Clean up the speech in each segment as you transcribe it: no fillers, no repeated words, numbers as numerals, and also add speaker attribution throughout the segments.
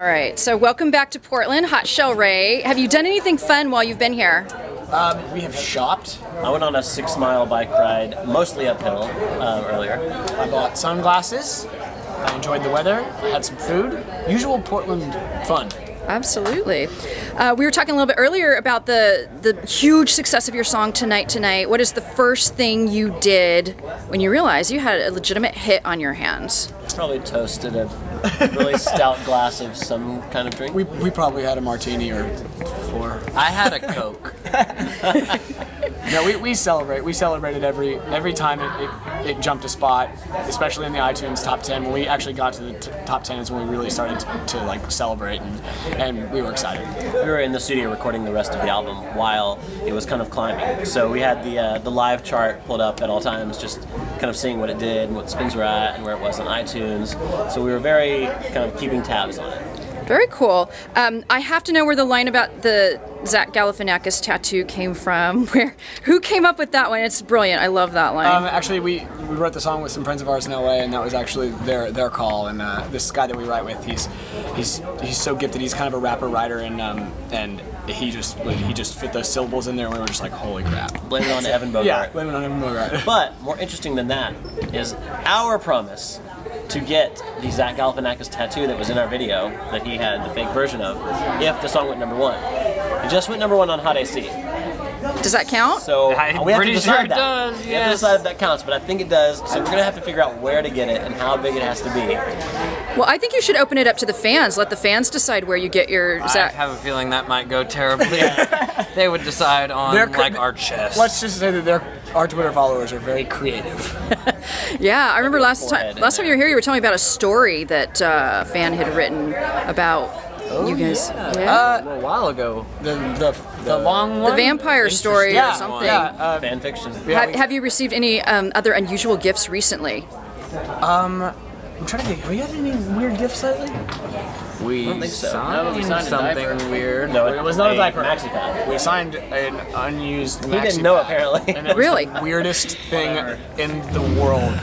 Speaker 1: All right, so welcome back to Portland, hot Chelle Rae. Have you done anything fun while you've been here?
Speaker 2: We have shopped.
Speaker 3: I went on a 6-mile bike ride, mostly uphill, earlier.
Speaker 2: I bought sunglasses. I enjoyed the weather. I had some food. Usual Portland fun.
Speaker 1: Absolutely. We were talking a little bit earlier about the huge success of your song Tonight. What is the first thing you did when you realized you had a legitimate hit on your hands?
Speaker 3: Probably toasted a really stout glass of some kind of drink.
Speaker 2: We probably had a martini or 4.
Speaker 4: I had a Coke.
Speaker 2: No, we celebrate. We celebrated every time it jumped a spot, especially in the iTunes top 10. When we actually got to the top 10 is when we really started to like celebrate, and we were excited.
Speaker 3: We were in the studio recording the rest of the album while it was kind of climbing. So we had the live chart pulled up at all times, just kind of seeing what it did and what spins were at and where it was on iTunes. So we were very kind of keeping tabs on it.
Speaker 1: Very cool. I have to know where the line about the Zach Galifianakis tattoo came from. Who came up with that one? It's brilliant. I love that line.
Speaker 2: Actually, we wrote the song with some friends of ours in LA, and that was actually their call. And this guy that we write with, he's so gifted. He's kind of a rapper writer, and he just fit those syllables in there, and we were just like, holy crap.
Speaker 3: Blame it on Evan Bogart.
Speaker 2: Yeah, blame it on Evan Bogart.
Speaker 3: But more interesting than that is our promise to get the Zach Galifianakis tattoo that was in our video that he had the fake version of if the song went #1. It just went #1 on Hot AC.
Speaker 1: Does that count?
Speaker 3: So we have to decide that.
Speaker 4: Does,
Speaker 3: We have to decide if that counts, but I think it does. So we're gonna have to figure out where to get it and how big it has to be.
Speaker 1: Well, I think you should open it up to the fans. Let the fans decide where you get your Zach.
Speaker 4: I have a feeling that might go terribly. They would decide on like our chest.
Speaker 2: Let's just say that our Twitter followers are very creative.
Speaker 1: Yeah, I remember last time you were here, you were telling me about a story that a fan had written about you guys.
Speaker 4: Yeah. A while ago.
Speaker 2: The long one?
Speaker 1: The vampire story or something.
Speaker 2: Yeah,
Speaker 3: Fan fiction.
Speaker 1: Have you received any other unusual gifts recently?
Speaker 2: I'm trying to think. Have you had any weird gifts lately?
Speaker 4: We
Speaker 3: don't think so.
Speaker 4: signed something weird.
Speaker 3: No,
Speaker 2: it was not a diaper.
Speaker 3: Maxi pad.
Speaker 2: We signed an unused
Speaker 3: He
Speaker 2: maxi
Speaker 3: didn't know
Speaker 2: pad,
Speaker 3: apparently.
Speaker 2: and it was
Speaker 1: Really?
Speaker 2: the weirdest thing in the world.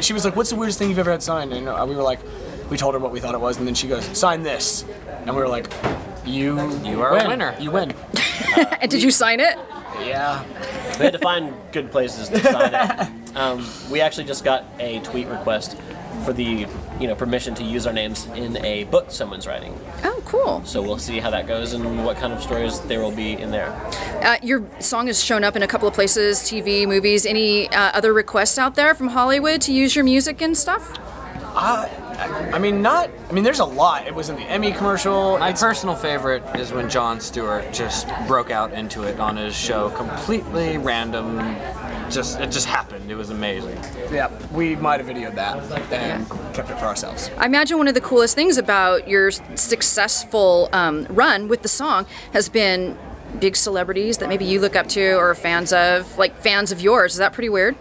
Speaker 2: She was like, "What's the weirdest thing you've ever had signed?" And we were like, we told her what we thought it was, and then she goes, "Sign this," and we were like, "You
Speaker 4: are
Speaker 2: win.
Speaker 4: a winner.
Speaker 2: You win."
Speaker 1: And did you sign it?
Speaker 2: Yeah.
Speaker 3: We had to find good places to sign it. We actually just got a tweet request for the permission to use our names in a book someone's writing.
Speaker 1: Oh, cool.
Speaker 3: So we'll see how that goes and what kind of stories there will be in there.
Speaker 1: Your song has shown up in a couple of places, TV, movies. Any other requests out there from Hollywood to use your music and stuff?
Speaker 2: I mean, there's a lot. It was in the Emmy commercial.
Speaker 4: My personal favorite is when Jon Stewart just broke out into it on his show, completely random. It just happened. It was amazing.
Speaker 2: Yeah, we might have videoed that and kept it for ourselves.
Speaker 1: I imagine one of the coolest things about your successful run with the song has been big celebrities that maybe you look up to or are fans of, like fans of yours. Is that pretty weird?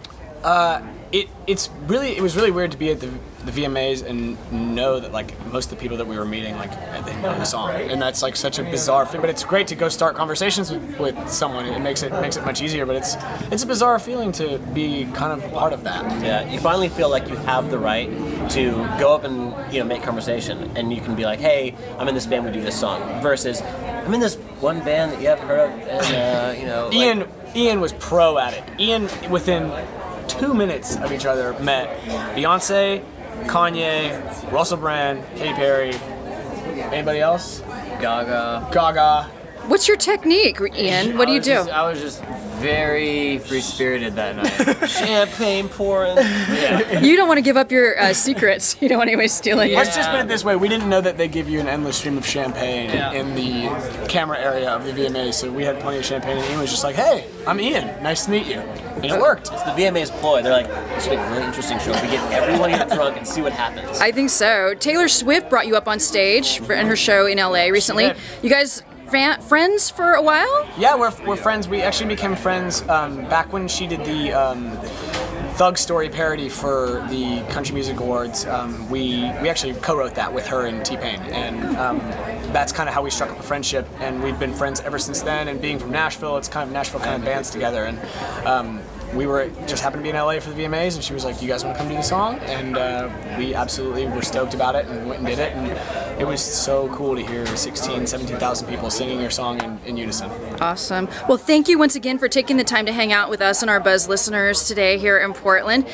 Speaker 2: It was really weird to be at the VMAs and know that like most of the people that we were meeting they know the song, and that's like such a bizarre thing. But it's great to go start conversations with someone. It makes it much easier. But it's a bizarre feeling to be kind of part of that.
Speaker 3: Yeah, you finally feel like you have the right to go up and make conversation, and you can be like, "Hey, I'm in this band. We do this song." Versus, "I'm in this one band that you haven't heard of," and
Speaker 2: Ian was pro at it. Ian within 2 minutes of each other met Beyonce, Kanye, Russell Brand, Katy Perry, anybody else? Gaga.
Speaker 1: What's your technique, Ian? What do you do?
Speaker 4: I was just very free-spirited that night.
Speaker 3: champagne pouring.
Speaker 4: Yeah.
Speaker 1: You don't want to give up your secrets. You don't want anyone stealing it.
Speaker 2: Let's just put it this way: we didn't know that they give you an endless stream of champagne in the camera area of the VMA, so we had plenty of champagne, and Ian was just like, "Hey, I'm Ian. Nice to meet you." And it worked.
Speaker 3: It's the VMA's ploy. They're like, "This will be a really interesting show. We get everyone here drunk and see what happens."
Speaker 1: I think so. Taylor Swift brought you up on stage in her show in LA recently. You guys friends for a while?
Speaker 2: Yeah, we're friends. We actually became friends back when she did the Thug Story parody for the Country Music Awards. We actually co-wrote that with her and T-Pain, and that's kind of how we struck up a friendship, and we've been friends ever since then. And being from Nashville, it's kind of Nashville kind of bands together, and we were just happened to be in LA for the VMAs, and she was like, "You guys want to come do the song?" And we absolutely were stoked about it and went and did it. And it was so cool to hear 17,000 people singing your song in unison.
Speaker 1: Awesome. Well, thank you once again for taking the time to hang out with us and our Buzz listeners today here in Portland.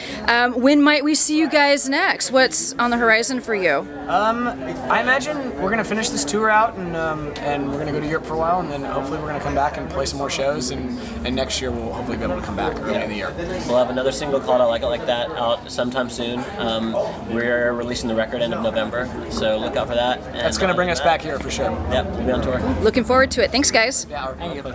Speaker 1: When might we see you guys next? What's on the horizon for you?
Speaker 2: I imagine we're gonna finish this tour out, and we're gonna go to Europe for a while, and then hopefully we're gonna come back and play some more shows, and next year we'll hopefully be able to come back early in the year.
Speaker 3: We'll have another single called "I Like It Like That" out sometime soon. We're releasing the record end of November, so look out for that.
Speaker 2: That's gonna bring us back here for sure.
Speaker 3: Yep, we'll be on tour.
Speaker 1: Looking forward to it. Thanks, guys.
Speaker 2: Yeah, thank you.